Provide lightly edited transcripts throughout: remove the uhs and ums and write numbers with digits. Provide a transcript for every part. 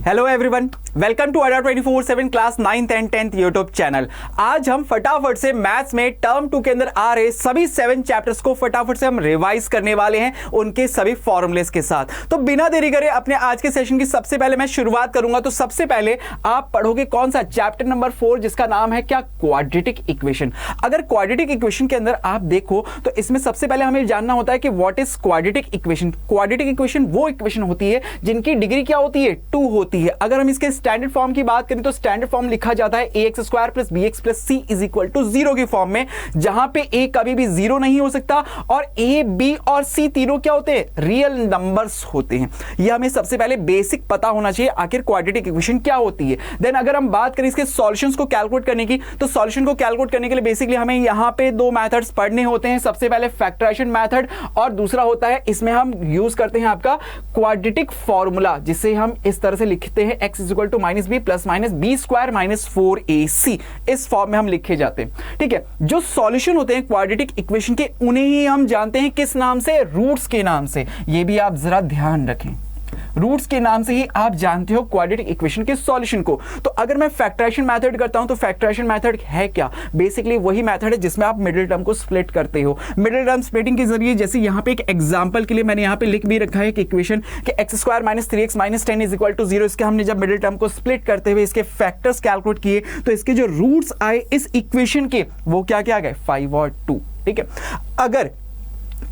Hello everyone, welcome to Adda 24/7 class 9th and 10th YouTube channel. आज हम फटाफट से मैथ्स में टर्म 2 के अंदर आ रहे सभी 7 चैप्टर्स को फटाफट से हम रिवाइज करने वाले हैं उनके सभी फॉर्मूलेस के साथ। तो बिना देरी करे अपने आज के सेशन की सबसे पहले मैं शुरुआत करूंगा। तो सबसे पहले आप पढ़ोगे कौन सा, चैप्टर नंबर 4 जिसका नाम है क्या, क्वाड्रेटिक इक्वेशन। अगर क्वाड्रेटिक इक्वेशन के अंदर आप देखो तो इसमें सबसे पहले हमें जानना होता है कि what is quadratic equation. Quadratic equation वो इक्वेशन होती है जिनकी डिग्री क्या होती है, 2 होती है। अगर हम इसके स्टैंडर्ड फॉर्म की बात करें तो स्टैंडर्ड फॉर्म लिखा जाता है ax² + bx + c = 0 की फॉर्म में, जहां पे a कभी भी 0 नहीं हो सकता और a, b और c तीनों क्या होते हैं, रियल नंबर्स होते हैं। यह हमें सबसे पहले बेसिक पता होना चाहिए आखिर क्वाड्रेटिक इक्वेशन क्या होती है। देन अगर हम बात करें इसके सॉल्यूशंस को कैलकुलेट करने की, तो सॉल्यूशन को कैलकुलेट करने के लिए बेसिकली हमें यहां पे 2 मेथड्स पढ़ने होते हैं। सबसे पहले फैक्टराइजेशन मेथड और दूसरा होता है इसमें हम यूज करते हैं आपका क्वाड्रेटिक फॉर्मूला, जिसे हम इस तरह से लिखते हैं x = -b ± b² - 4ac। इस फॉर्म में हम लिखे जाते हैं। ठीक है, जो सॉल्यूशन होते हैं क्वाड्रेटिक इक्वेशन के उन्हें ही हम जानते हैं किस नाम से, रूट्स के नाम से। ये भी आप जरा ध्यान रखें, रूट्स के नाम से ही आप जानते हो क्वाड्रेटिक इक्वेशन के सॉल्यूशन को। तो अगर मैं फैक्टराइजेशन मेथड करता हूं तो फैक्टराइजेशन मेथड है क्या, बेसिकली वही मेथड है जिसमें आप मिडिल टर्म को स्प्लिट करते हो। मिडिल टर्म स्प्लिटिंग के जरिए, जैसे यहां पे एक एग्जांपल के लिए मैंने यहां पे लिख भी रखा है एक इक्वेशन कि x² - 3x - 10 = 0। इसके हमने जब मिडिल टर्म को स्प्लिट करते हुए इसके फैक्टर्स कैलकुलेट किए तो इसके जो रूट्स आए इस इक्वेशन के वो क्या क्या गए, 5 और 2। ठीक है, अगर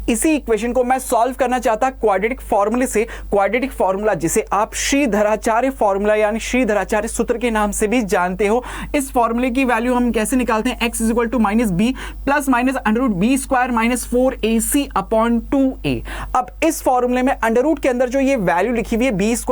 इसी इक्वेशन को मैं सॉल्व करना चाहता क्वाड्रेटिक फॉर्मूले से, क्वाड्रेटिक फॉर्मूला जिसे आप श्रीधराचार्य फॉर्मूला यानी श्रीधराचार्य सूत्र के नाम से भी जानते हो, इस फॉर्मूले की वैल्यू हम कैसे निकालते हैं, x = -b ± √b² - 4ac/2a। अब इस फॉर्मूले में अंडर रूट के अंदर जो ये वैल्यू लिखी हुई है b² -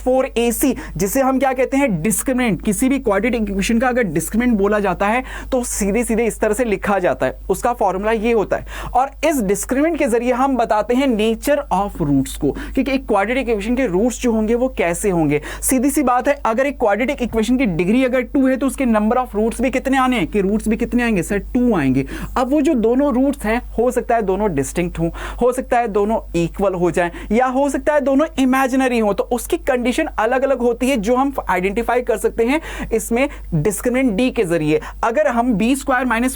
4ac, जिसे हम क्या कहते हैं, डिस्क्रिमिनेंट। किसी भी क्वाड्रेटिक इक्वेशन का अगर डिस्क्रिमिनेंट बोला जाता है तो सीधे सीधे इस तरह से लिखा जाता है, उसका फॉर्मूला ये होता है। और इस डिस्क्रिमिनेंट के जरिए हम बताते हैं नेचर ऑफ रूट्स को, क्योंकि एक क्वाड्रेटिक इक्वेशन के रूट्स जो होंगे वो कैसे होंगे। सीधी सी बात है, अगर एक क्वाड्रेटिक इक्वेशन की डिग्री अगर 2 है तो उसके नंबर ऑफ रूट्स भी कितने आने हैं, कि रूट्स भी कितने आएंगे सर, 2 आएंगे। अब वो जो दोनों रूट्स हैं, हो सकता है दोनों डिस्टिंक्ट हो सकता है दोनों इक्वल हो जाएं, या हो सकता है दोनों इमेजिनरी हो। तो उसकी कंडीशन अलग अलग होती है जो हम आइडेंटिफाई कर सकते हैं इसमें डिस्क्रिमिनेंट डी के जरिए। अगर हम b² -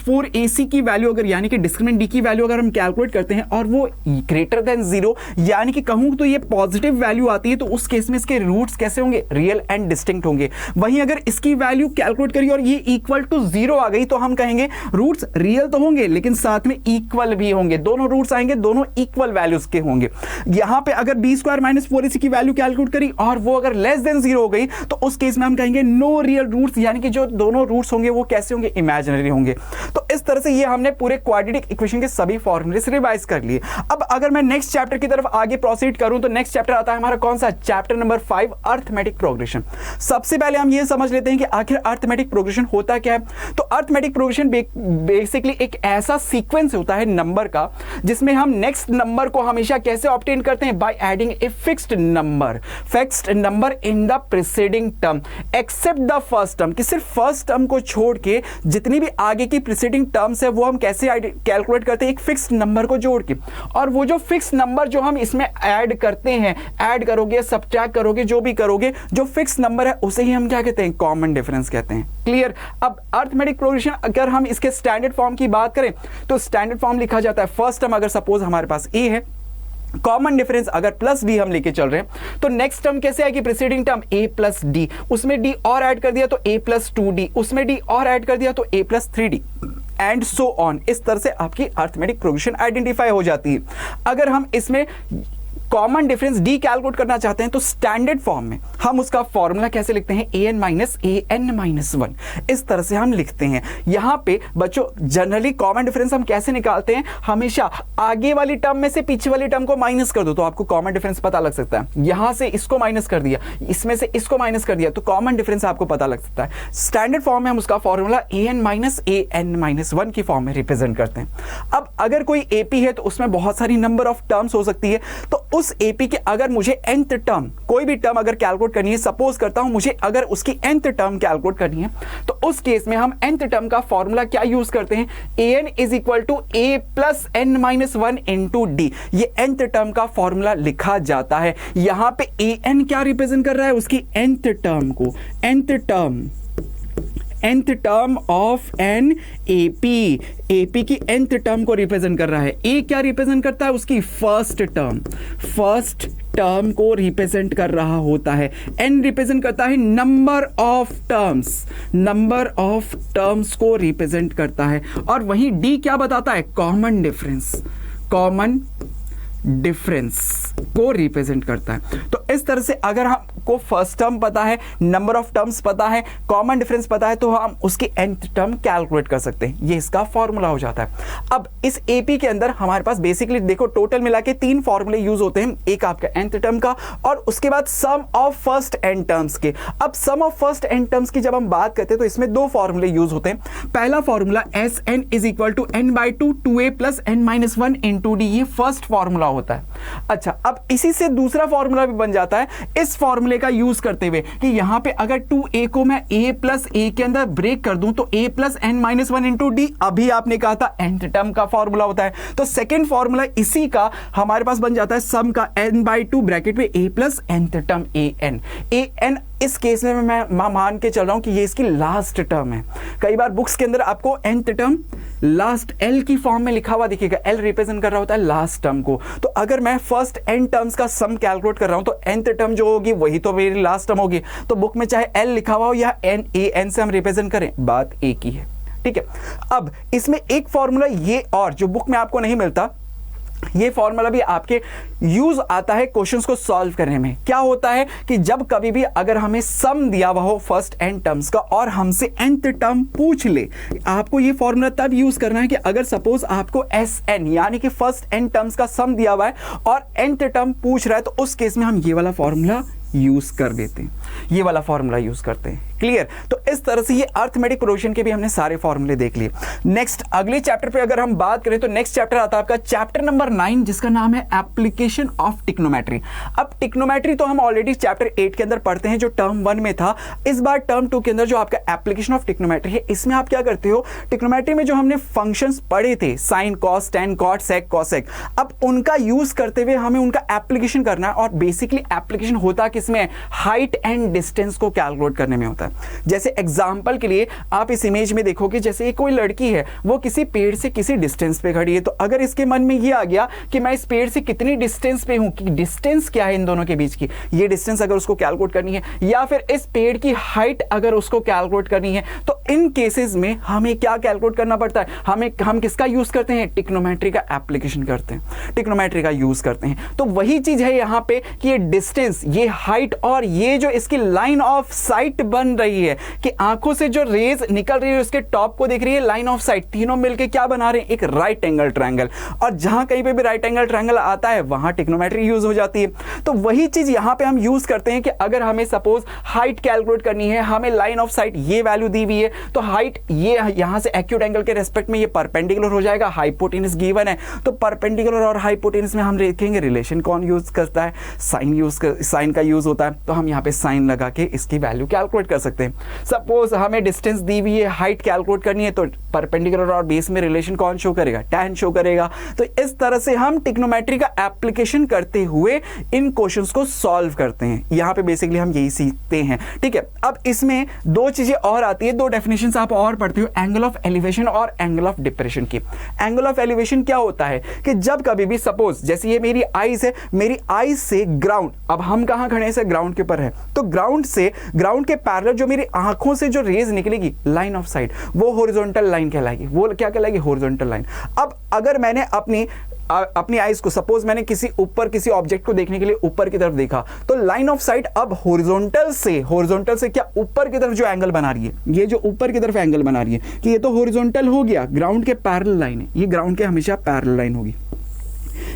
4ac की वैल्यू, अगर यानी कि डिस्क्रिमिनेंट डी की वैल्यू अगर हम कैलकुलेट करते हैं और वो ग्रेटर देन 0 यानी कि कहूं तो ये पॉजिटिव वैल्यू आती है, तो उस केस में इसके रूट्स कैसे होंगे, रियल एंड डिस्टिंक्ट होंगे। वहीं अगर इसकी वैल्यू कैलकुलेट करिए और ये इक्वल टू 0 आ गई तो हम कहेंगे रूट्स रियल तो होंगे लेकिन साथ में इक्वल भी होंगे, दोनों रूट्स आएंगे, दोनों इक्वल वैल्यूज के होंगे। यहां पे अगर b² - 4ac की वैल्यू कैलकुलेट करी और वो अगर लेस देन 0 हो गई तो उस केस में हम कहेंगे नो रियल रूट्स, यानी कि जो दोनों रूट्स होंगे वो कैसे होंगे, इमेजिनरी होंगे। तो इस तरह से ये हमने पूरे क्वाड्रेटिक इक्वेशन के सभी फॉर्मूले रिवाइज कर लिए। अब अगर मैं नेक्स्ट चैप्टर की तरफ आगे प्रोसीड करूं तो नेक्स्ट चैप्टर आता है हमारा कौन सा, चैप्टर नंबर 5, अर्थमेटिक प्रोग्रेशन। सबसे पहले हम ये समझ लेते हैं कि आखिर अर्थमेटिक प्रोग्रेशन होता क्या है। तो अर्थमेटिक प्रोग्रेशन बेसिकली एक ऐसा सीक्वेंस होता है नंबर का जिसमें हम नेक्स्ट नंबर को हमेशा कैसे ऑब्टेन करते हैं, by adding a fixed number in the preceding term except the first term, कि सिर्फ फर्स्ट टर्म को छोड़ के जितनी भी आगे की प्रीसीडिंग टर्म्स है वो हम कैसे कैलकुलेट करते हैं, एक फिक्स्ड नंबर को जोड़ के। और वो जो फिक्स नंबर जो हम इसमें ऐड करते हैं, ऐड करोगे, सब्ट्रैक्ट करोगे, जो भी करोगे, जो फिक्स नंबर है उसे ही हम क्या कहते हैं, कॉमन डिफरेंस कहते हैं। क्लियर। अब अर्थमेटिक प्रोग्रेशन अगर हम इसके स्टैंडर्ड फॉर्म की बात करें तो स्टैंडर्ड फॉर्म लिखा जाता है, फर्स्ट टर्म अगर सपोज हमारे पास a है, कॉमन डिफरेंस अगर +b हम लेके चल रहे हैं तो नेक्स्ट टर्म कैसे आएगी, प्रीसीडिंग टर्म a + d, उसमें d और ऐड कर दिया तो a + 2d, उसमें d और ऐड कर दिया तो a + 3d and so on. इस तरह से आपकी अर्थमेटिक प्रोग्रेशन आइडेंटिफाई हो जाती है। अगर हम इसमें कॉमन डिफरेंस डी कैलकुलेट करना चाहते हैं तो स्टैंडर्ड फॉर्म में हम उसका फॉर्मूला कैसे लिखते हैं, an - 1 इस तरह से हम लिखते हैं। यहां पे बच्चों जनरली कॉमन डिफरेंस हम कैसे निकालते हैं, हमेशा आगे वाली टर्म में से पीछे वाली टर्म को माइनस कर दो तो आपको कॉमन डिफरेंस पता लग सकता है। यहां से इसको माइनस कर दिया, इसमें से इसको माइनस कर दिया तो कॉमन डिफरेंस आपको पता लग सकता है। स्टैंडर्ड फॉर्म में हम उसका फॉर्मूला an - 1 की फॉर्म में रिप्रेजेंट करते हैं। अब अगर कोई एपी है तो उसमें बहुत सारी नंबर ऑफ टर्म्स हो सकती है, तो उस उस एपी के अगर मुझे nth टर्म, कोई भी टर्म अगर कैलकुलेट करनी है, सपोज करता हूं मुझे अगर उसकी nth टर्म कैलकुलेट करनी है, तो उस केस में हम nth टर्म का फॉर्मूला क्या यूज करते हैं, an is equal to a plus n minus 1 into d. ये nth टर्म का फॉर्मूला लिखा जाता है। यहां पे an क्या रिप्रेजेंट कर रहा है, उसकी nth टर्म को, nth term of an AP, AP की nth टर्म को रिप्रेजेंट कर रहा है। ए क्या रिप्रेजेंट करता है, उसकी फर्स्ट टर्म को रिप्रेजेंट कर रहा होता है। एन रिप्रेजेंट करता है नंबर ऑफ टर्म्स को रिप्रेजेंट करता है। और वहीं डी क्या बताता है, कॉमन डिफरेंस को रिप्रेजेंट करता है। तो इस तरह से अगर हमको फर्स्ट टर्म पता है, नंबर ऑफ टर्म्स पता है, कॉमन डिफरेंस पता है, तो हम उसकी nth टर्म कैलकुलेट कर सकते हैं। ये इसका फॉर्मूला हो जाता है। अब इस एपी के अंदर हमारे पास बेसिकली देखो टोटल मिला के 3 फॉर्मूले यूज होते हैं, एक आपका nth टर्म का और उसके बाद सम ऑफ फर्स्ट n टर्म्स के। अब सम ऑफ फर्स्ट n टर्म्स की जब हम बात करते हैं तो इसमें 2 फॉर्मूले यूज होते हैं। पहला formula Sn is equal to n/2 2a plus n minus 1 into d, ये फर्स्ट फॉर्मूला होता है। अच्छा, अब इसी से दूसरा फॉर्मूला भी बन जाता है इस फॉर्मूले का यूज करते हुए कि यहां पे अगर 2a को मैं a प्लस a के अंदर ब्रेक कर दूं तो a plus n minus 1 into D, अभी आपने कहा था nth टर्म का फॉर्मूला होता है। तो सेकेंड फॉर्मूला इसी का हमारे पास बन जाता है सम का n/2 ब्रैकेट में a plus nth term an। इस केस में मैं मान के चल रहा हूं कि ये इसकी लास्ट टर्म है। कई बार बुक्स के अंदर आपको nth टर्म लास्ट L की फॉर्म में लिखा हुआ दिखेगा, L रिप्रेजेंट कर रहा होता है लास्ट टर्म को। तो अगर मैं फर्स्ट n टर्म्स का सम कैलकुलेट कर रहा हूं तो nth टर्म जो होगी वही तो मेरी लास्ट टर्म होगी। तो बुक में चाहे L लिखा हुआ हो या n से हम रिप्रेजेंट करें, बात एक ही है। ठीक है, अब इसमें एक फॉर्मूला ये और जो बुक में आपको नहीं मिलता, ये फॉर्मूला भी आपके यूज आता है क्वेश्चंस को सॉल्व करने में। क्या होता है कि जब कभी भी अगर हमें सम दिया हुआ हो फर्स्ट n टर्म्स का और हमसे nth टर्म पूछ ले, आपको ये फॉर्मूला तब यूज करना है कि अगर सपोज आपको Sn यानी कि फर्स्ट n टर्म्स का सम दिया हुआ है और nth टर्म पूछ रहा है, तो उस केस में हम ये वाला फॉर्मूला यूज कर देते हैं, ये वाला फॉर्मूला यूज करते हैं। क्लियर? तो इस तरह से ये अर्थमेटिक प्रोग्रेशन के भी हमने सारे फॉर्मूले देख लिए। नेक्स्ट अगले चैप्टर पे अगर हम बात करें तो नेक्स्ट चैप्टर आता है आपका चैप्टर नंबर 9, जिसका नाम है एप्लीकेशन ऑफ टिक्नोमेट्री। अब टिक्नोमेट्री तो हम ऑलरेडी चैप्टर 8 के अंदर पढ़ते हैं जो टर्म 1 में था। इस बार टर्म 2 के अंदर जो आपका एप्लीकेशन ऑफ टिक्नोमेट्री है, इसमें आप क्या करते हो, टिक्नोमेट्री में जो हमने फंक्शंस पढ़े थे साइन, कॉस, टेन, कॉट, सेक, कॉसेक, अब उनका यूज करते हुए हमें उनका एप्लीकेशन करना है। और बेसिकली एप्लीकेशन होता किसमें, हाइट एंड डिस्टेंस को कैलकुलेट करने में होता है। जैसे एग्जांपल के लिए आप इस इमेज में देखोगे, जैसे कोई लड़की है वो किसी पेड़ से किसी डिस्टेंस पे खड़ी है, तो अगर इसके मन में ये आ गया कि मैं इस पेड़ से कितनी डिस्टेंस पे हूं, कि डिस्टेंस क्या है इन दोनों के बीच की, ये डिस्टेंस अगर उसको कैलकुलेट करनी है, या फिर इस पेड़ की हाइट अगर उसको कैलकुलेट करनी है, तो इन केसेस में हमें क्या कैलकुलेट करना पड़ता है, हम किसका यूज करते हैं, टिक्नोमेट्री का एप्लीकेशन करते हैं, टिक्नोमेट्री का यूज करते हैं। तो वही चीज है यहां पे कि ये डिस्टेंस, ये हाइट और ये जो इसकी लाइन ऑफ साइट बन रही है कि आंखों से जो रेज निकल रही है उसके टॉप को देख रही है, लाइन ऑफ साइट, तीनों मिलके क्या बना रहे हैं, एक राइट एंगल ट्रायंगल। और जहां कहीं पे भी राइट एंगल ट्रायंगल आता है वहां टिक्नोमेट्री यूज हो जाती है। तो वही चीज यहां पे हम यूज करते हैं कि अगर हमें सपोज हाइट कैलकुलेट करनी है, हमें लाइन ऑफ साइट ये वैल्यू दी हुई है, तो हाइट ये यहां से एक्यूट एंगल के रेस्पेक्ट में ये परपेंडिकुलर हो जाएगा, हाइपोटेनस गिवन है, तो परपेंडिकुलर और हाइपोटेनस में हम देखेंगे रिलेशन कौन यूज करता है, साइन का यूज होता है, तो हम यहाँ पे साइन लगा के इसकी वैल्यू कैलकुलेट कर सकते हैं। सपोज हमें डिस्टेंस दी हुई है, हाइट कैलकुलेट करनी है, तो परपेंडिकुलर और बेस में रिलेशन कौन शो करेगा, tan शो करेगा। तो इस तरह से हम टिक्नोमेट्री का एप्लीकेशन करते हुए इन क्वेश्चंस को सॉल्व करते हैं। यहाँ पे बेसिकली हम यही सीखते हैं। ठीक है, अब इसमें 2 चीजें और आती है, 2 डेफिनेशंस आप और पढ़ते हो, एंगल ऑफ एलिवेशन और एंगल ऑफ डिप्रेशन की। एंगल ऑफ एलिवेशन क्या होता है कि जब कभी भी सपोज जैसे ये मेरी आईज है, मेरी आईज से ग्राउंड, अब हम कहां खड़े हैं, ग्राउंड के ऊपर है, तो ग्राउंड के पैरेलल जो मेरी आंखों से जो रेज निकलेगी, लाइन ऑफ साइट, वो हॉरिजॉन्टल लाइन कहलाएगी। वो क्या कहलाएगी, हॉरिजॉन्टल लाइन। अब अगर मैंने अपनी आईज को सपोज मैंने किसी ऑब्जेक्ट को देखने के लिए ऊपर की तरफ देखा, तो लाइन ऑफ साइट अब हॉरिजॉन्टल से क्या ऊपर की तरफ जो एंगल बना रही है, ये जो ऊपर की तरफ एंगल बना रही है कि ये तो हॉरिजॉन्टल हो गया, ग्राउंड के पैरेलल लाइन है, ये ग्राउंड के हमेशा पैरेलल लाइन होगी,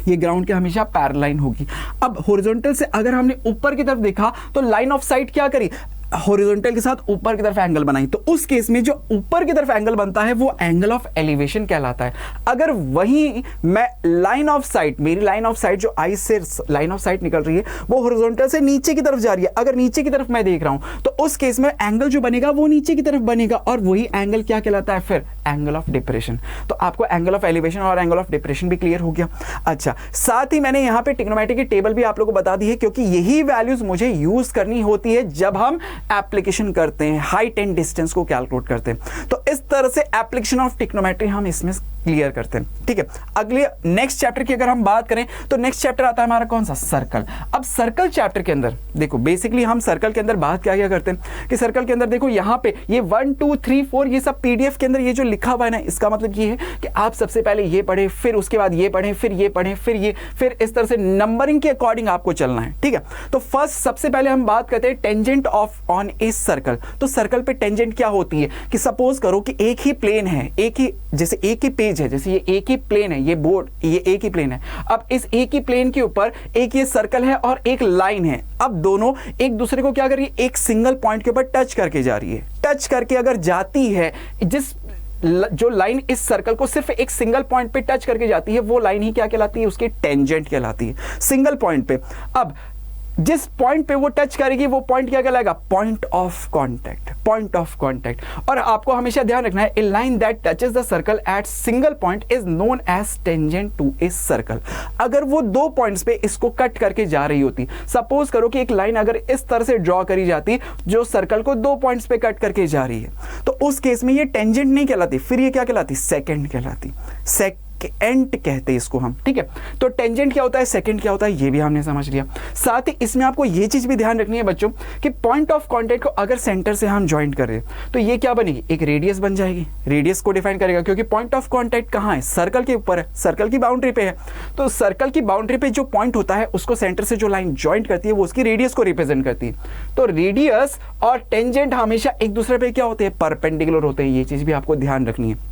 ये ग्राउंड के हमेशा पैरेलल लाइन होगी। अब हॉरिजॉन्टल से अगर हमने ऊपर की तरफ देखा तो लाइन ऑफ साइट क्या करी, हॉरिजॉन्टल के साथ ऊपर की तरफ एंगल बनाई, तो उस केस में जो ऊपर की तरफ एंगल बनता है वो एंगल ऑफ एलिवेशन कहलाता है। अगर वही मैं लाइन ऑफ साइट, मेरी लाइन ऑफ साइट जो आई से लाइन ऑफ साइट निकल रही है वो हॉरिजॉन्टल से नीचे की तरफ जा रही है, अगर नीचे की तरफ मैं देख रहा हूं तो उस केस में एंगल जो बनेगा वो नीचे की तरफ बनेगा, और वही एंगल क्या कहलाता है फिर? Angle of depression. तो आपको एंगल ऑफ एलिवेशन और एंगल ऑफ डिप्रेशन भी क्लियर हो गया। अच्छा, साथ ही मैंने यहां पे ट्रिग्नोमेट्री की टेबल भी आप लोगों को बता दी है, क्योंकि यही वैल्यूज मुझे यूज करनी होती है जब हम एप्लीकेशन करते हैं, हाइट एंड डिस्टेंस को कैलकुलेट करते हैं। तो इस तरह से एप्लीकेशन ऑफ ट्रिग्नोमेट्री हम इसमें क्लियर करते हैं। ठीक है, अगले नेक्स्ट चैप्टर की अगर हम बात करें तो नेक्स्ट चैप्टर आता है हमारा कौन सा? सर्कल। अब सर्कल चैप्टर के अंदर देखो बेसिकली हम सर्कल के अंदर बात क्या क्या करते हैं कि सर्कल के अंदर देखो यहां पे ये 1 2 3 4 ये सब पीडीएफ के अंदर ये जो लिखा हुआ है ना, इसका मतलब ये है कि आप सबसे पहले ये पढ़े, फिर उसके बाद ये पढ़ें, फिर ये पढ़ें, फिर ये, फिर इस तरह से नंबरिंग के अकॉर्डिंग आपको चलना है। ठीक है, तो फर्स्ट सबसे पहले हम बात करते हैं tangent of on a circle. तो सर्कल पे टेंजेंट क्या होती है कि सपोज करो कि एक ही प्लेन है, एक ही जैसे एक ही पेज है, जैसे ये एक ही प्लेन है, ये बोर्ड ये एक ही प्लेन है। अब इस एक ही प्लेन के ऊपर एक ये सर्कल है और एक लाइन है। अब दोनों एक दूसरे को क्या कर रही है? एक सिंगल पॉइंट के ऊपर टच करके जा रही है। टच करके अगर जाती है, जिस जो लाइन इस सर्कल को सिर्फ एक सिंगल पॉइंट पे टच करके जाती है वो लाइन ही क्या कहलाती है? उसकी टेंजेंट कहलाती है, सिंगल पॉइंट पे। अब जिस पॉइंट पे वो टच करेगी वो पॉइंट क्या कहलाएगा? Point of contact, point of contact. और आपको हमेशा ध्यान रखना है, a line that touches the circle at single point is known as tangent to a circle. अगर वो दो पॉइंट्स पे इसको कट करके जा रही होती, सपोज करो कि एक लाइन अगर इस तरह से ड्रॉ करी जाती जो सर्कल को दो पॉइंट्स पे कट करके जा रही है, तो उस केस में ये टेंजेंट नहीं कहलाती, फिर ये क्या कहलाती? सेकेंड कहलाती, सेकेंड कहते हैं इसको हम। ठीक है, तो टेंजेंट क्या होता है, सेकंड क्या होता है, ये भी हमने समझ लिया। साथ ही इसमें आपको ये चीज भी ध्यान रखनी है बच्चों कि पॉइंट ऑफ कांटेक्ट को अगर सेंटर से हम ज्वाइंट कर रहे हैं तो ये क्या बनेगी? एक रेडियस बन जाएगी। रेडियस को डिफाइन करेगा क्योंकि पॉइंट ऑफ कांटेक्ट कहाँ है? सर्कल के ऊपर है, सर्कल की बाउंड्री पे है। तो सर्कल की बाउंड्री पे जो पॉइंट होता है उसको सेंटर से जो लाइन ज्वाइंट करती है वो उसकी रेडियस को रिप्रेजेंट करती है। तो रेडियस और टेंजेंट हमेशा एक दूसरे पे क्या होते हैं? परपेंडिकुलर होते हैं। ये चीज भी आपको ध्यान रखनी है।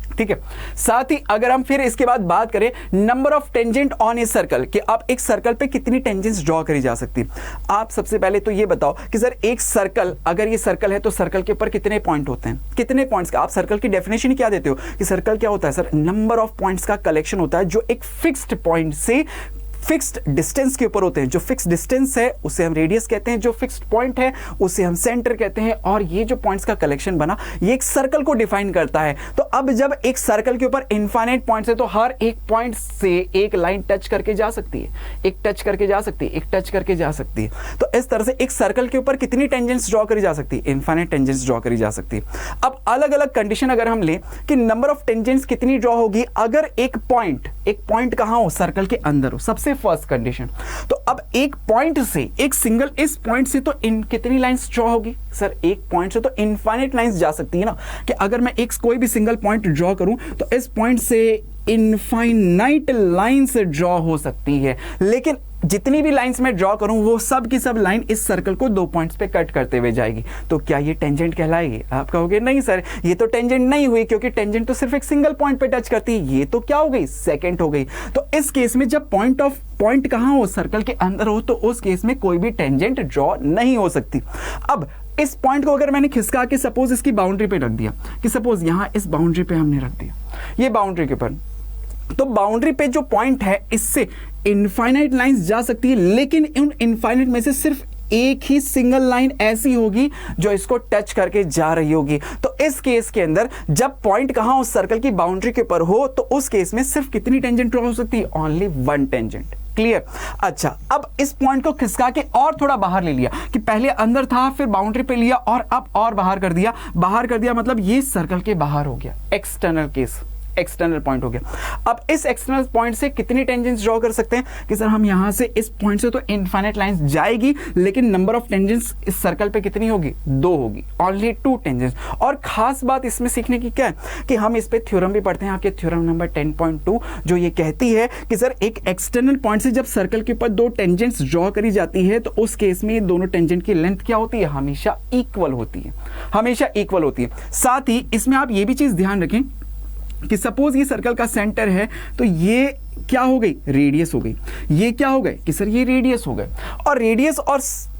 ठीक है, साथ ही अगर हम फिर इसके बाद बात करें number of tangent on a circle कि आप एक सर्कल पे कितनी टेंजेंट्स ड्रॉ करी जा सकती है। आप सबसे पहले तो ये बताओ कि सर एक सर्कल, अगर ये सर्कल है तो सर्कल के ऊपर कितने पॉइंट होते हैं? कितने पॉइंट्स का आप सर्कल की डेफिनेशन क्या देते हो कि सर्कल क्या होता है? सर नंबर ऑफ पॉइंट्स का कलेक्शन होता है जो एक फिक्स्ड पॉइंट से फिक्स्ड डिस्टेंस के ऊपर होते हैं। जो फिक्स्ड डिस्टेंस है उसे हम रेडियस कहते हैं, जो फिक्स्ड पॉइंट है उसे हम सेंटर कहते हैं, और ये जो पॉइंट्स का कलेक्शन बना ये एक सर्कल को डिफाइन करता है। तो अब जब एक सर्कल के ऊपर इनफाइनाइट पॉइंट्स है तो हर एक पॉइंट से एक लाइन टच करके जा सकती है, एक टच करके जा सकती है, एक टच करके जा सकती है। तो इस तरह से एक सर्कल के ऊपर कितनी टेंजेंट्स ड्रॉ करी जा सकती है? इनफाइनाइट टेंजेंट्स ड्रॉ करी जा सकती है। अब अलग अलग कंडीशन अगर हम लें कि नंबर ऑफ टेंजेंट्स कितनी ड्रॉ होगी अगर एक पॉइंट कहां हो? सर्कल के अंदर हो, सबसे फर्स्ट कंडीशन। तो अब एक पॉइंट से, एक सिंगल इस पॉइंट से तो कितनी लाइंस ड्रॉ होगी? सर एक पॉइंट से तो इनफाइनाइट लाइंस जा सकती है ना, कि अगर मैं एक कोई भी सिंगल पॉइंट ड्रॉ करूं तो इस पॉइंट से इनफाइनाइट लाइंस ड्रॉ हो सकती है। लेकिन जितनी भी लाइंस में ड्रॉ करूं वो सब की सब लाइन इस सर्कल को दो पॉइंट्स पे कट करते हुए जाएगी। तो क्या ये टेंजेंट कहलाएगी? आप कहोगे नहीं सर ये तो टेंजेंट नहीं हुई, क्योंकि टेंजेंट तो सिर्फ एक सिंगल पॉइंट पे टच करती है, ये तो क्या हो गई? सेकंड हो गई। तो इस केस में जब पॉइंट कहां हो? सर्कल के अंदर हो, तो उस केस में कोई भी टेंजेंट ड्रॉ नहीं हो सकती। अब इस पॉइंट को अगर मैंने खिसका के सपोज इसकी बाउंड्री पे रख दिया, कि सपोज यहां इस बाउंड्री पे हमने रख दिया, ये बाउंड्री के ऊपर, तो बाउंड्री पे जो पॉइंट है इससे इनफाइनाइट लाइंस जा सकती है, लेकिन उन इनफाइनाइट में से सिर्फ एक ही सिंगल लाइन ऐसी होगी जो इसको टच करके जा रही होगी। तो इस केस के अंदर जब पॉइंट कहां उस सर्कल की बाउंड्री के ऊपर हो तो उस केस में सिर्फ कितनी टेंजेंट ड्रॉ हो सकती है? Only one tangent. क्लियर? अच्छा, अब इस पॉइंट को खिसका के और थोड़ा बाहर ले लिया, कि पहले अंदर था फिर बाउंड्री पे लिया और अब और बाहर कर दिया। बाहर कर दिया मतलब ये सर्कल के बाहर हो गया, एक्सटर्नल केस, एक्सटर्नल पॉइंट हो गया। अब इस एक्सटर्नल पॉइंट से कितनी टेंजेंट्स ड्रॉ कर सकते हैं कि सर हम यहां से इस पॉइंट से तो इनफाइनाइट लाइंस जाएगी, लेकिन नंबर ऑफ टेंजेंट्स इस सर्कल पे कितनी होगी? दो होगी, ओनली टू टेंजेंट्स। और खास बात इसमें सीखने की क्या है कि हम इस पे थ्योरम भी पढ़ते हैं, आपके थ्योरम नंबर 10.2 जो ये कहती है कि सर एक एक्सटर्नल पॉइंट से जब सर्कल के ऊपर दो टेंजेंट्स ड्रॉ करी जाती है तो उस केस में ये दोनों टेंजेंट की लेंथ क्या होती है? हमेशा इक्वल होती है, हमेशा इक्वल होती है। साथ ही इसमें आप ये भी चीज ध्यान रखें कि सपोज ये सर्कल का सेंटर है तो ये क्या हो गई? रेडियस हो गई। ये क्या हो गए कि सर ये रेडियस हो गए। और रेडियस और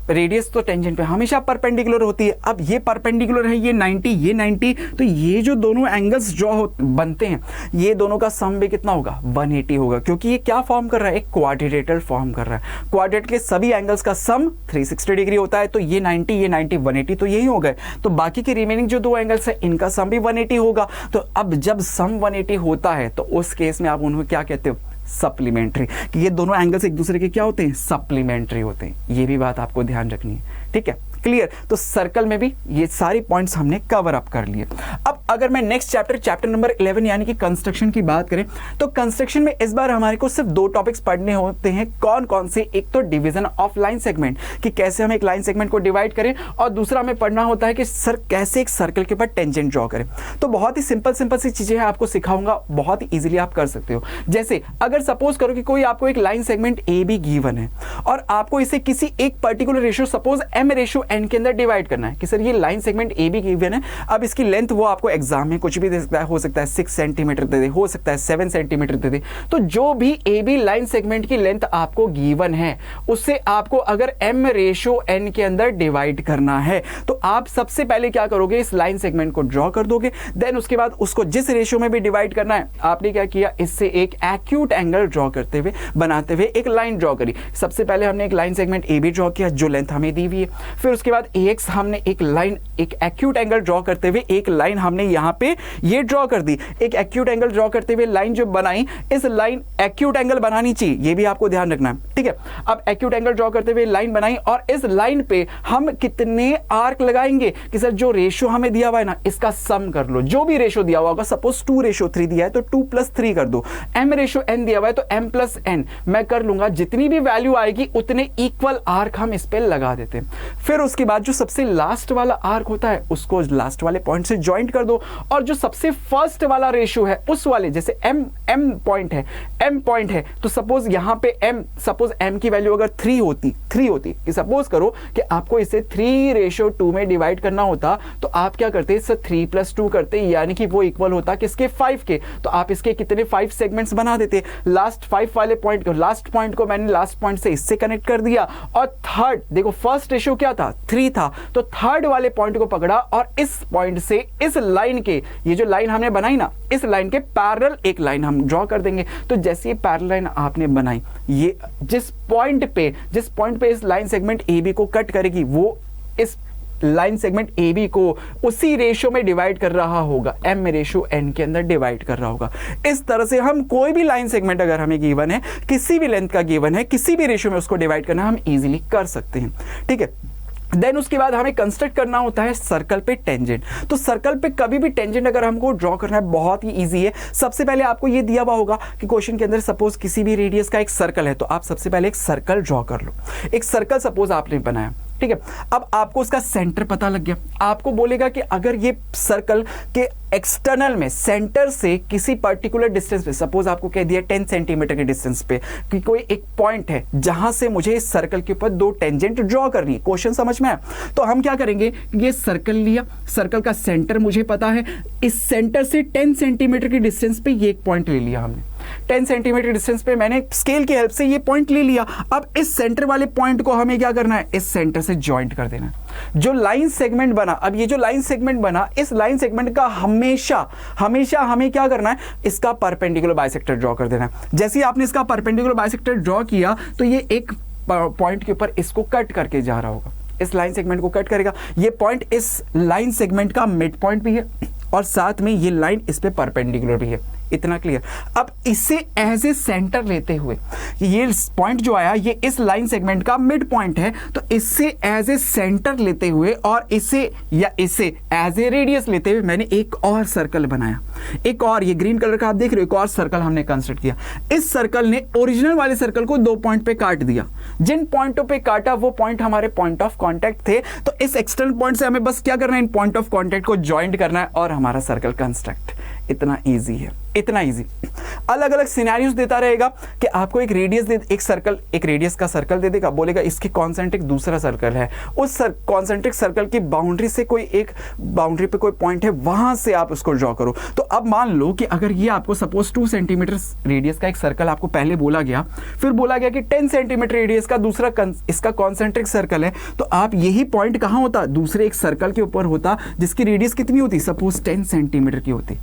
रेडियस तो टेंजेंट पे हमेशा परपेंडिकुलर होती है। अब ये परपेंडिकुलर है, ये 90, ये 90, तो ये जो दोनों एंगल्स ड्रॉ बनते हैं, ये दोनों का सम भी कितना होगा, 180 होगा, क्योंकि ये क्या फॉर्म कर रहा है, एक क्वाड्रिलेटरल फॉर्म कर रहा है। क्वाड्रेट के सभी एंगल्स का सम 360 डिग्री होता है, तो ये 90, ये 90, 180 तो यही हो गए। तो बाकी के रिमेनिंग जो दो एंगल्स है इनका सम भी 180 होगा। तो अब जब सम 180 होता है तो उस केस में आप उन्हें क्या कहते हो, सप्लीमेंट्री, कि ये दोनों एंगल्स एक दूसरे के क्या होते हैं, सप्लीमेंट्री होते हैं। ये भी बात आपको ध्यान रखनी है, ठीक है, क्लियर। तो सर्कल में भी ये सारी पॉइंट्स हमने कवर अप कर लिए। अब अगर मैं नेक्स्ट चैप्टर नंबर 11 यानी कि कंस्ट्रक्शन की बात करें, तो कंस्ट्रक्शन में इस बार हमारे को सिर्फ दो टॉपिक्स पढ़ने होते हैं। कौन कौन से, एक तो डिवीजन ऑफ लाइन सेगमेंट, कि कैसे हम एक लाइन सेगमेंट को डिवाइड करें, और दूसरा हमें पढ़ना होता है कि सर कैसे एक सर्कल के ऊपर टेंजेंट ड्रॉ करें। तो बहुत ही सिंपल सी चीजें हैं, आपको सिखाऊंगा, बहुत ही इजीली आप कर सकते हो। जैसे अगर सपोज करो कि कोई आपको एक line segment A B given है और आपको इसे किसी एक particular ratio, suppose m ratio n के अंदर डिवाइड करना है, कि सर ये line segment A B given है। अब इसकी लेंथ वो आपको एग्जाम में कुछ भी दे सकता है, हो सकता है 6 सेंटीमीटर दे दे, हो सकता है 7 सेंटीमीटर दे दे। तो जो भी ए बी लाइन सेगमेंट की लेंथ आपको गिवन है, उससे आपको अगर एम रेशियो एन के अंदर डिवाइड करना है, तो आप सबसे पहले क्या करोगे, इस लाइन सेगमेंट को ड्रॉ कर दोगे। देन उसके बाद उसको जिस रेशियो में भी डिवाइड करना है, आपने क्या किया, इससे एक एक्यूट एंगल ड्रॉ करते हुए, बनाते हुए एक लाइन ड्रॉ करी। सबसे पहले हमने एक line segment A B draw किया, जो लेंथ हमें दी हुई है। फिर उसके बाद एक्स हमने एक लाइन, एक एक्यूट एंगल ड्रॉ करते हुए एक लाइन हमने यहां पे ये ड्रॉ कर दी। एक एक्यूट एंगल ड्रॉ करते हुए लाइन जो बनाई, इस लाइन एक्यूट एंगल बनानी चाहिए, ये भी आपको ध्यान रखना है, ठीक है। अब एक्यूट एंगल ड्रॉ करते हुए लाइन बनाई, और इस लाइन पे हम कितने आर्क लगाएंगे, कि सर जो रेशियो हमें दिया हुआ है ना, इसका सम कर लो। जो भी रेशियो दिया हुआ होगा, सपोज 2:3 दिया है तो 2+3 कर दो। एम रेशियो एन दिया हुआ है तो m+n मैं कर लूंगा, जितनी भी वैल्यू आएगी उतने इक्वल आर्क हम इस पे लगा देते हैं। फिर उसके बाद जो सबसे लास्ट वाला आर्क होता है, उसको लास्ट वाले पॉइंट से ज्वाइंट कर दो, और जो सबसे फर्स्ट वाला रेशियो है उस वाले, जैसे m पॉइंट है, तो सपोज यहां पे सपोज m की वैल्यू अगर 3 होती, कि सपोज करो कि आपको इसे 3:2 में डिवाइड करना होता, तो आप क्या करते, इसे 3+2 करते, यानी कि वो इक्वल होता किसके, 5 के। तो आप इसके कितने 5 सेगमेंट्स बना देते। लास्ट 5 वाले पॉइंट को, लास्ट पॉइंट को मैंने लास्ट पॉइंट से इससे कनेक्ट कर दिया, और थर्ड देखो, फर्स्ट रेशियो क्या था, 3 था, तो थर्ड वाले पॉइंट को पकड़ा, और इस पॉइंट से इस लाइन के, ये जो लाइन हमने बनाई ना, इस लाइन के पैरेलल एक लाइन हम ड्रॉ कर देंगे। तो जैसे ये पैरेलल लाइन आपने बनाई, ये जिस पॉइंट पे इस लाइन सेगमेंट ए बी को कट करेगी, वो इस लाइन सेगमेंट ए बी को उसी रेशियो में डिवाइड कर रहा होगा, एम रेशियो एन के अंदर डिवाइड कर रहा होगा। इस तरह से हम कोई भी लाइन सेगमेंट अगर हमें गिवन है, किसी भी लेंथ का गिवन है, किसी भी रेशियो में उसको डिवाइड करना हम इजीली कर सकते हैं, ठीक है। देन उसके बाद हमें कंस्ट्रक्ट करना होता है सर्कल पे टेंजेंट। तो सर्कल पे कभी भी टेंजेंट अगर हमको ड्रॉ करना है, बहुत ही इजी है। सबसे पहले आपको ये दिया हुआ होगा कि क्वेश्चन के अंदर सपोज किसी भी रेडियस का एक सर्कल है, तो आप सबसे पहले एक सर्कल ड्रॉ कर लो। एक सर्कल सपोज आपने बनाया, ठीक है। अब आपको उसका सेंटर पता लग गया, आपको बोलेगा कि अगर ये सर्कल के एक्सटर्नल में सेंटर से किसी पर्टिकुलर डिस्टेंस पे, सपोज आपको कह दिया 10 सेंटीमीटर के डिस्टेंस पे कि कोई एक पॉइंट है जहां से मुझे इस सर्कल के ऊपर 2 टेंजेंट ड्रॉ करनी है। क्वेश्चन समझ में आया? तो हम क्या करेंगे, ये सर्कल लिया, सर्कल का सेंटर मुझे पता है, इस सेंटर से 10 सेंटीमीटर की डिस्टेंस पे ये एक पॉइंट ले लिया हमने। 10 सेंटीमीटर डिस्टेंस पे मैंने स्केल की हेल्प से ये पॉइंट ले लिया। अब इस सेंटर वाले पॉइंट को हमें क्या करना है, इस सेंटर से ज्वाइंट कर देना। जो लाइन सेगमेंट बना, अब ये जो लाइन सेगमेंट बना, इस लाइन सेगमेंट का हमेशा हमें क्या करना है, इसका परपेंडिकुलर बाइसेक्टर ड्रॉ कर देना। जैसे ही आपने इसका परपेंडिकुलर बाइसेक्टर ड्रॉ किया, तो ये एक पॉइंट के ऊपर इसको कट करके जा रहा होगा, इस लाइन सेगमेंट को कट करेगा। ये पॉइंट इस लाइन सेगमेंट का मिड पॉइंट भी है, और साथ में ये लाइन इस पे परपेंडिकुलर भी है। इतना क्लियर? अब इसे एज ए सेंटर लेते हुए, ये पॉइंट जो आया ये इस लाइन सेगमेंट का मिड पॉइंट है, तो इससे एज ए सेंटर लेते हुए और इसे एज ए रेडियस लेते हुए मैंने एक और सर्कल बनाया। एक और, ये ग्रीन कलर का आप देख रहे हो, एक और सर्कल हमने कंस्ट्रक्ट किया। इस सर्कल ने ओरिजिनल वाले सर्कल को 2 पॉइंट पे काट दिया। जिन पॉइंटों पे काटा वो पॉइंट हमारे पॉइंट ऑफ कॉन्टैक्ट थे, तो इस एक्सटर्नल पॉइंट से हमें बस क्या करना है, इन पॉइंट ऑफ कॉन्टैक्ट को ज्वाइंट करना है और हमारा सर्कल कंस्ट्रक्ट। इतना ईजी है, इतना ईजी। अलग अलग सिनेरियोस देता रहेगा कि आपको एक रेडियस दे, एक रेडियस का सर्कल दे देगा, बोलेगा इसके कॉन्सेंट्रिक दूसरा सर्कल है, उस कॉन्सेंट्रिक सर्कल की बाउंड्री से कोई एक बाउंड्री पे कोई पॉइंट है, वहां से आप उसको ड्रॉ करो। तो अब मान लो कि अगर ये आपको सपोज 2 सेंटीमीटर रेडियस का एक सर्कल आपको पहले बोला गया, फिर बोला गया कि 10 सेंटीमीटर रेडियस का दूसरा इसका कॉन्सेंट्रिक सर्कल है, तो आप यही पॉइंट कहां होता, दूसरे एक सर्कल के ऊपर होता जिसकी रेडियस कितनी होती, सपोज 10 सेंटीमीटर की होती।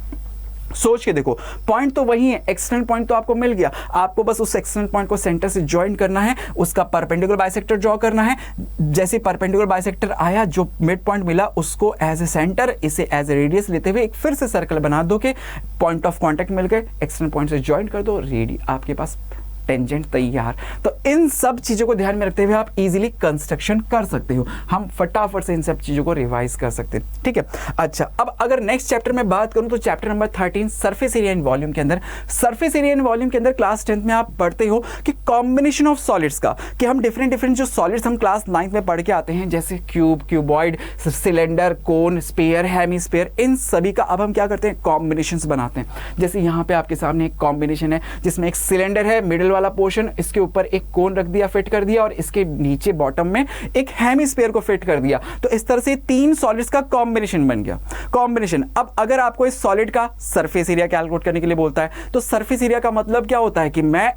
सोच के देखो, पॉइंट तो वही है, एक्सटर्नल पॉइंट तो आपको मिल गया, आपको बस उस एक्सटर्नल पॉइंट को सेंटर से ज्वाइन करना है, उसका परपेंडिकुलर बाइसेक्टर ड्रॉ करना है। जैसे परपेंडिकुलर बाइसेक्टर आया, जो मिड पॉइंट मिला उसको एज ए सेंटर, इसे एज ए रेडियस लेते हुए एक फिर से सर्कल बना दो कि पॉइंट ऑफ कांटेक्ट मिल गए, एक्सटर्नल पॉइंट से ज्वाइन कर दो, आपके पास टेंजेंट तैयार। तो इन सब चीजों को ध्यान में रखते हुए आप इजीली कंस्ट्रक्शन कर सकते हो, हम फटाफट से इन सब चीजों को रिवाइज कर सकते हैं, ठीक है। अच्छा, अब अगर नेक्स्ट चैप्टर में बात करूं तो chapter number 13 surface area and volume के अंदर, सरफेस एरिया एंड वॉल्यूम के अंदर क्लास 10th में आप पढ़ते हो कि कॉम्बिनेशन ऑफ सॉलिड्स का, कि हम डिफरेंट जो सॉलिड्स हम क्लास 9th में पढ़ के आते हैं, जैसे क्यूब, क्यूबॉइड, सिलेंडर, कोन, स्फीयर, हेमीस्फीयर, इन सभी का अब हम क्या करते हैं, कॉम्बिनेशंस बनाते हैं। जैसे यहाँ पे आपके सामने एक कॉम्बिनेशन है जिसमें एक सिलेंडर है, मिडिल वाला पोर्शन, इसके ऊपर एक कोन रख दिया, फिट कर दिया, और इसके नीचे बॉटम में एक हेमीस्फीयर को फिट कर दिया। तो इस तरह से 3 सॉलिड्स का कॉम्बिनेशन बन गया, कॉम्बिनेशन। अब अगर आपको इस सॉलिड का सरफेस एरिया कैलकुलेट करने के लिए बोलता है, तो सरफेस एरिया का मतलब क्या होता है कि मैं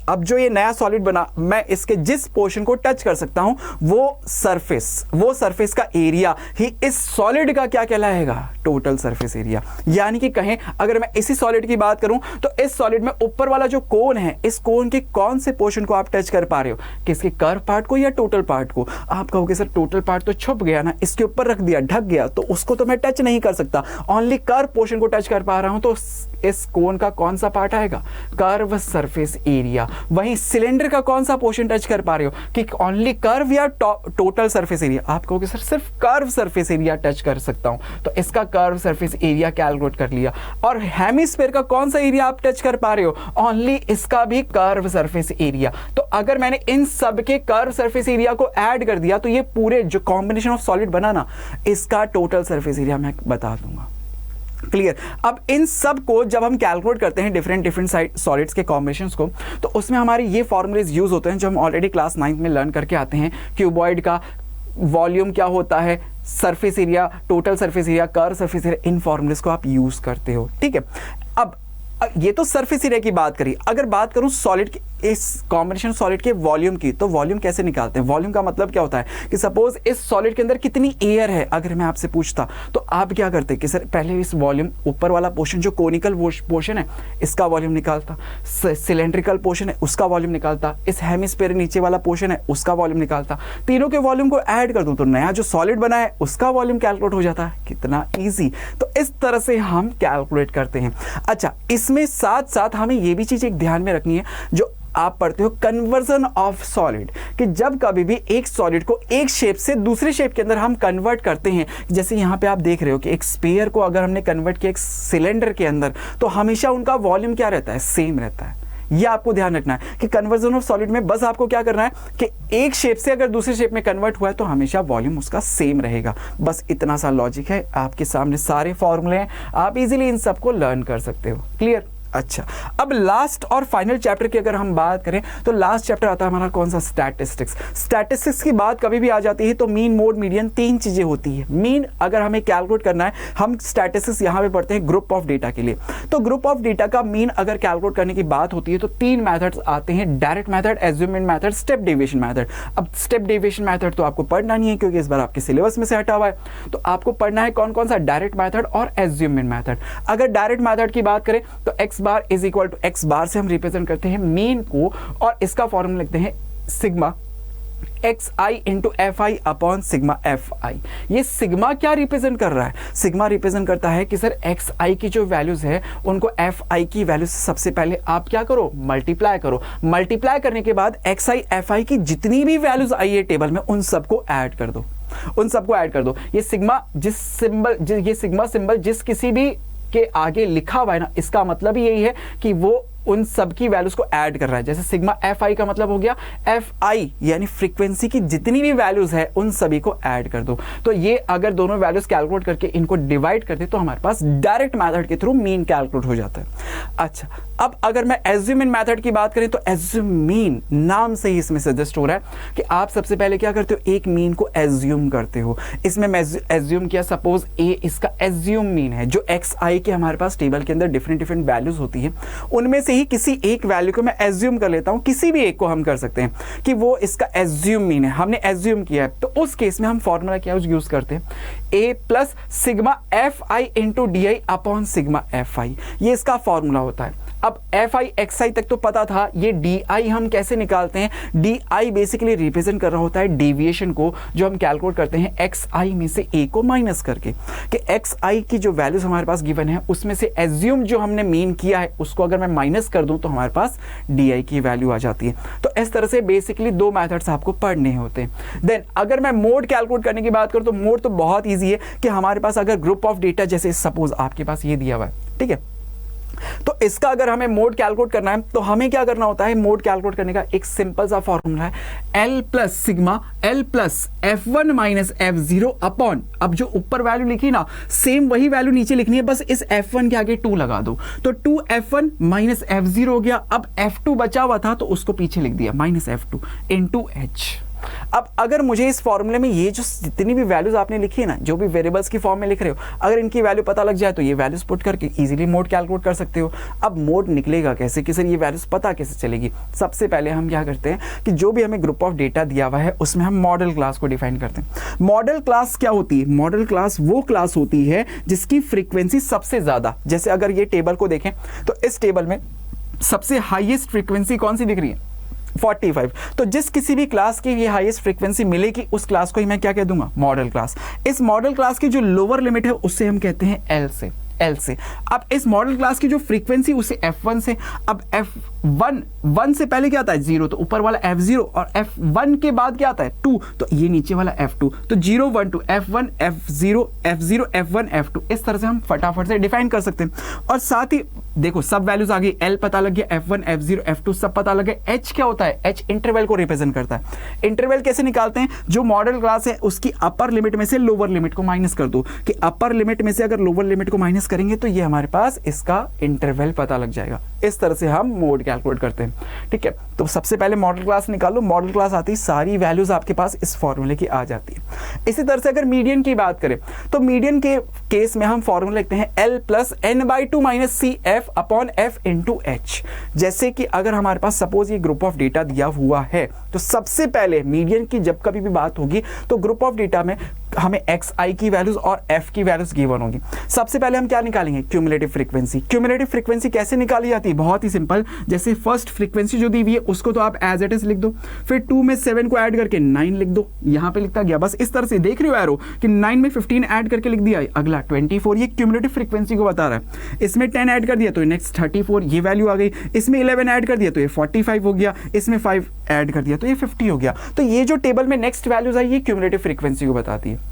अब जो ये नया सॉलिड बना, मैं इसके जिस पोर्शन को टच कर सकता हूं वो सरफेस का एरिया ही इस सॉलिड का क्या कहलाएगा, टोटल सरफेस एरिया। यानी कि कहें, अगर मैं इसी सॉलिड की बात करूं तो इस सॉलिड में ऊपर वाला जो कोन है, इस कोन के कौन से पोर्शन को आप टच कर पा रहे हो, किसके कर्व पार्ट को या टोटल पार्ट को। आप कहोगे सर टोटल पार्ट तो छुप गया ना, इसके ऊपर रख दिया, ढक गया, तो उसको तो मैं टच नहीं कर सकता, ओनली कर्व पोर्शन को टच कर पा रहा हूं, तो इस कोन का कौन सा पार्ट आएगा, कर्व सरफेस एरिया। वहीं सिलेंडर का कौन सा पोर्शन टच कर पा रहे हो, कि ओनली कर्व या टोटल सरफेस एरिया। आप कहोगे सर सिर्फ कर्व सरफेस एरिया टच कर सकता हूं, तो इसका कर्व सरफेस एरिया कैलकुलेट कर लिया। और हेमीस्फीयर का कौन सा एरिया आप टच कर पा रहे हो, ओनली इसका भी कर्व सरफेस एरिया। तो अगर मैंने इन सब के कर्व सरफेस एरिया को ऐड कर दिया, तो ये पूरे जो कॉम्बिनेशन ऑफ सॉलिड बना ना, इसका टोटल सरफेस एरिया मैं बता दूंगा। क्लियर। अब इन सब को जब हम कैलकुलेट करते हैं डिफरेंट सॉलिड्स के कॉम्बिनेशंस को, तो उसमें हमारे ये फॉर्मूलेज यूज होते हैं जो हम ऑलरेडी क्लास 9th में लर्न करके आते हैं। क्यूबॉइड का वॉल्यूम क्या होता है, surface area, total surface area, curve surface area, इन फॉर्मूलेज को आप यूज करते हो, ठीक है। अब ये तो सरफेस एरिया की बात करी, अगर बात करूं सॉलिड की, इस कॉम्बिनेशन सॉलिड के वॉल्यूम की, तो वॉल्यूम कैसे निकालते हैं। वॉल्यूम का मतलब क्या होता है कि सपोज इस सॉलिड के अंदर कितनी एयर है, अगर मैं आपसे पूछता तो आप क्या करते कि सर पहले इस वॉल्यूम, ऊपर वाला पोर्शन जो कोनिकल पोर्शन है इसका वॉल्यूम निकालता, सिलेंड्रिकल पोर्शन है उसका वॉल्यूम निकालता, इस हेमिस्फीयर नीचे वाला पोर्शन है उसका वॉल्यूम निकालता, तीनों के वॉल्यूम को ऐड कर दूं तो नया जो सॉलिड बना है उसका वॉल्यूम कैलकुलेट हो जाता है। कितना ईजी। तो इस तरह से हम कैलकुलेट करते हैं। अच्छा, इसमें साथ साथ हमें यह भी चीज एक ध्यान में रखनी है जो आप पढ़ते हो, कन्वर्जन ऑफ सॉलिड, कि जब कभी भी एक सॉलिड को एक शेप से दूसरे शेप के अंदर हम कन्वर्ट करते हैं, जैसे यहां पे आप देख रहे हो कि एक स्फीयर को अगर हमने कन्वर्ट किया एक सिलेंडर के अंदर, तो हमेशा उनका वॉल्यूम क्या रहता है, सेम रहता है। यह आपको ध्यान रखना है कि कन्वर्जन ऑफ सॉलिड में बस आपको क्या करना है कि एक शेप से अगर दूसरे शेप में कन्वर्ट हुआ है तो हमेशा वॉल्यूम उसका सेम रहेगा। बस इतना सा लॉजिक है, आपके सामने सारे फॉर्मूले हैं, आप इजीली इन सबको लर्न कर सकते हो। क्लियर। अच्छा, अब लास्ट और फाइनल चैप्टर की अगर हम बात करें तो लास्ट चैप्टर आता है हमारा कौन सा, स्टैटिस्टिक्स। स्टैटिस्टिक्स की बात कभी भी आ जाती है तो मीन, मोड, मीडियन, 3 चीजें होती है। मीन अगर हमें कैलकुलेट करना है, हम स्टैटिस्टिक्स यहां पे पढ़ते हैं ग्रुप ऑफ डेटा के लिए, तो ग्रुप ऑफ डेटा का मीन अगर कैलकुलेट करने की बात होती है तो 3 मेथड्स आते हैं, direct method, assumed method, step deviation method. अब स्टेप डेविएशन मेथड तो आपको पढ़ना नहीं है क्योंकि इस बार आपके सिलेबस में से हटा हुआ है, तो आपको पढ़ना है कौन कौन सा, डायरेक्ट मेथड और एज्यूमेंट मेथड। अगर डायरेक्ट मेथड की बात करें तो X bar is equal to X bar से हम रिप्रेजेंट करते हैं मीन को, और इसका फॉर्मूला लिखते हैं sigma x I into F I upon sigma F I. ये सिग्मा क्या रिप्रेजेंट कर रहा है, सिग्मा रिप्रेजेंट करता है कि सर एक्स आई की जो वैल्यूज है उनको एफ आई की वैल्यू से सबसे पहले आप क्या करो, मल्टीप्लाई करो। मल्टीप्लाई करने के बाद एक्स आई एफ आई की जितनी भी वैल्यूज आई है टेबल में उन सबको ऐड कर दो, उन सबको ऐड कर दो। ये सिग्मा सिंबल जिस किसी भी के आगे लिखा हुआ है ना, इसका मतलब ही यही है कि वो उन सब की वैल्यूज को ऐड कर रहा है। जैसे सिग्मा एफ आई का मतलब हो गया एफ आई यानी फ्रीक्वेंसी की जितनी भी वैल्यूज है उन सभी को ऐड कर दो। तो ये अगर दोनों वैल्यूज कैलकुलेट करके इनको डिवाइड कर दे तो हमारे पास डायरेक्ट मेथड के थ्रू मीन कैलकुलेट हो जाता है। अच्छा, अब अगर मैं एज्यूम इन मेथड की बात करें तो एज्यूम मीन नाम से ही इसमें सजेस्ट हो रहा है कि आप सबसे पहले क्या करते हो, एक मीन को एज्यूम करते हो। इसमें मैं एज्यूम किया, सपोज ए इसका एज्यूम मीन है, जो एक्स आई के हमारे पास टेबल के अंदर डिफरेंट डिफरेंट वैल्यूज होती है, उनमें से ही किसी एक वैल्यू को मैं एज्यूम कर लेता हूं। किसी भी एक को हम कर सकते हैं कि वो इसका एज्यूम मीन है, हमने एज्यूम किया है। तो उस केस में हम फॉर्मूला क्या यूज करते हैं, A plus sigma F I into D I upon sigma F I, ये इसका फॉर्मूला होता है। अब एफ आई एक्स आई तक तो पता था, ये डी आई हम कैसे निकालते हैं, डी आई बेसिकली रिप्रेजेंट कर रहा होता है डेविएशन को, जो हम कैलकुलेट करते हैं एक्स आई में से ए को माइनस करके, कि एक्स आई की जो वैल्यूज हमारे पास गिवन है उसमें से एज्यूम जो हमने मीन किया है उसको अगर मैं माइनस कर दूं तो हमारे पास डी आई की वैल्यू आ जाती है। तो इस तरह से बेसिकली दो मेथड्स आपको पढ़ने होते हैं। देन अगर मैं मोड कैलकुलेट करने की बात करूं तो मोड तो बहुत ईजी है कि हमारे पास अगर ग्रुप ऑफ डेटा, जैसे सपोज आपके पास ये दिया हुआ है, ठीक है, तो इसका अगर हमें मोड कैलकुलेट करना है तो हमें क्या करना होता है, मोड कैलकुलेट करने का एक सिंपल सा फॉर्मूला है, L plus sigma L plus F1 minus F0 upon, अब जो ऊपर वैल्यू लिखी ना सेम वही वैल्यू नीचे लिखनी है, बस इस F1 के आगे 2 लगा दो, तो 2F1 माइनस F0 हो गया। अब F2 बचा हुआ था तो उसको पीछे लिख दिया माइनस F2 इंटू H। अब अगर मुझे इस फॉर्मूले में ये जो जितनी भी वैल्यूज आपने लिखी है ना, जो भी वेरिएबल्स की फॉर्म में लिख रहे हो, अगर इनकी वैल्यू पता लग जाए तो ये वैल्यूज पुट करके इजीली मोड कैलकुलेट कर सकते हो। अब मोड निकलेगा कैसे कि सर ये वैल्यूज पता कैसे चलेगी, सबसे पहले हम क्या करते हैं कि जो भी हमें ग्रुप ऑफ डेटा दिया हुआ है उसमें हम मॉडल क्लास को डिफाइन करते हैं। मॉडल क्लास क्या होती है, मॉडल क्लास वो क्लास होती है जिसकी फ्रीक्वेंसी सबसे ज्यादा, जैसे अगर ये टेबल को देखें तो इस टेबल में सबसे हाईएस्ट फ्रीक्वेंसी कौन सी दिख रही है, 45। तो जिस किसी भी क्लास की ये हाईएस्ट फ्रीक्वेंसी मिलेगी उस क्लास को ही मैं क्या कह दूंगा, मॉडल क्लास। इस मॉडल क्लास की जो लोअर लिमिट है उससे हम कहते हैं एल से। अब इस मॉडल क्लास की जो फ्रीक्वेंसी उसे F1 से, अब F1 से पहले क्या आता है 0, तो ऊपर वाला F0, और F1 के बाद क्या आता है 2, तो ये नीचे वाला F2, तो 0 1 2 F1 F0 F0 F1 F2, इस तरह से हम फटाफट से डिफाइन कर सकते हैं। और साथ ही देखो सब वैल्यूज आ गई, L पता लग गया, F1 F0 F2 सब पता लग गया। H क्या होता है, H इंटरवल को रिप्रेजेंट करता है। इंटरवल कैसे निकालते हैं, जो मॉडल क्लास है उसकी अपर लिमिट में से लोअर लिमिट को माइनस कर दो, कि अपर लिमिट में से अगर लोअर लिमिट को माइनस करेंगे तो ये हमारे पास इसका इंटरवल पता लग जाएगा। इस तरह से हम मोड कैलकुलेट करते हैं, ठीक है। तो सबसे पहले मॉडल क्लास निकालो, मॉडल क्लास आती है सारी वैल्यूज आपके पास इस फॉर्मूले की आ जाती है। इसी तरह से अगर मीडियन की बात करें तो मीडियन के केस में हम फॉर्मूला लिखते हैं L plus n/2 minus c f upon f into h. जैसे कि अगर हमारे पास सपोज ये ग्रुप ऑफ डेटा दिया हुआ है तो सबसे पहले मीडियन की जब कभी भी बात होगी तो ग्रुप ऑफ डेटा में हमें एक्स आई की वैल्यूज और एफ की वैल्यूज गिवन होगी। सबसे पहले हम क्या निकालेंगे, क्यूमुलेटिव फ्रीक्वेंसी। क्यूमुलेटिव फ्रीक्वेंसी कैसे निकाली जाती है, बहुत ही सिंपल, जैसे फर्स्ट फ्रीक्वेंसी जो दी हुई है उसको तो आप एज इट इज लिख दो, फिर 2 में 7 को ऐड करके 9 लिख दो, यहां पे लिखता गया, बस इस तरह से देख रहे हो एरो कि 9 में 15 ऐड करके लिख दिया, अगला 24, ये क्यूमुलेटिव फ्रीक्वेंसी को बता रहा है। इसमें 10 ऐड कर दिया तो नेक्स्ट 34, ये वैल्यू आ गई। इसमें 11 ऐड कर दिया तो ये 45 हो गया, इसमें 5 ऐड कर दिया तो ये 50 हो गया। तो ये जो टेबल में नेक्स्ट वैल्यूज आई ये क्यूमुलेटिव फ्रीक्वेंसी को बताती है।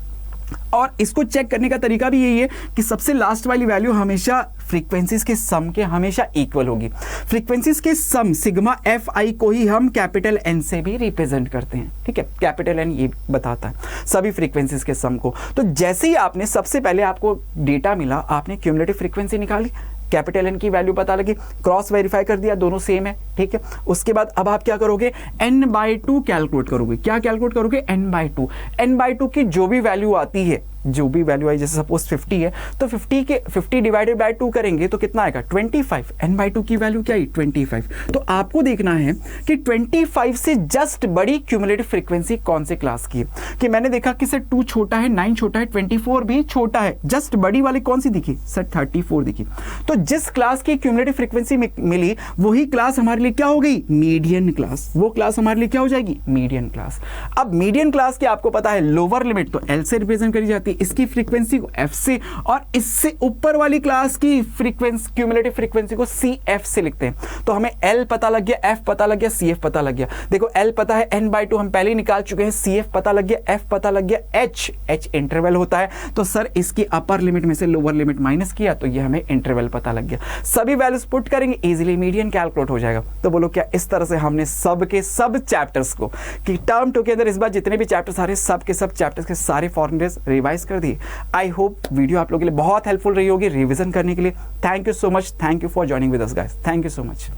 और इसको चेक करने का तरीका भी यही है कि सबसे लास्ट वाली वैल्यू हमेशा फ्रीक्वेंसीज के सम के हमेशा इक्वल होगी। फ्रीक्वेंसीज के सम सिग्मा एफ आई को ही हम कैपिटल एन से भी रिप्रेजेंट करते हैं, ठीक है। कैपिटल एन ये बताता है सभी फ्रीक्वेंसीज के सम को। तो जैसे ही आपने सबसे पहले आपको डेटा मिला, आपने क्यूमुलेटिव फ्रीक्वेंसी निकाली, कैपिटल एन की वैल्यू पता लगी, क्रॉस वेरीफाई कर दिया, दोनों सेम है, ठीक है। उसके बाद अब आप क्या करोगे, n/2 कैलकुलेट करोगे। क्या कैलकुलेट करोगे, n/2। n/2 की जो भी वैल्यू आती है, जो भी वैल्यू आई, जैसे सपोज 50 है तो 50 डिवाइडेड बाय 2 करेंगे तो कितना आएगा 25। n/2 की वैल्यू क्या आई 25। तो आपको देखना है कि 25 से जस्ट बड़ी क्यूमुलेटिव फ्रीक्वेंसी कौन से क्लास की है। कि मैंने देखा कि सर 2 छोटा है, 9 छोटा है, 24 भी छोटा है, जस्ट बड़ी वाली कौन सी दिखी सर 34 दिखी। तो जिस क्लास की क्यूमुलेटिव फ्रीक्वेंसी मिली वही क्लास हमारे लिए लिए क्या हो गई, मीडियन क्लास। वो क्लास हमारे लिए क्या हो जाएगी, मीडियन क्लास। अब मीडियन क्लास की आपको पता है लोअर लिमिट तो एल से रिप्रेजेंट करी जाती है, इसकी फ्रीक्वेंसी को एफ से, और इससे ऊपर वाली क्लास की फ्रीक्वेंसी, क्यूमुलेटिव फ्रीक्वेंसी को सी एफ से लिखते हैं। तो हमें एल पता लग गया, एफ पता लग गया, सी एफ पता लग गया। देखो एल पता है n/2 हम पहले ही निकाल चुके हैं, सी एफ पता लग गया, एफ पता लग गया, एच इंटरवल होता है। तो सर इसकी अपर लिमिट में से लोअर लिमिट माइनस किया तो ये हमें इंटरवल पता लग गया। सभी वैल्यूज पुट करेंगे, इजीली मीडियन कैलकुलेट हो जाएगा। तो बोलो क्या इस तरह से हमने सब के सब चैप्टर्स को कि टर्म 2 के अंदर इस बार जितने भी चैप्टर्स आ रहे सब के सब चैप्टर्स के सारे फॉर्मूलेस रिवाइज कर दिए। आई होप वीडियो आप लोगों के लिए बहुत हेल्पफुल रही होगी रिवीजन करने के लिए। Thank you so much, thank you for joining with us guys, thank you so much.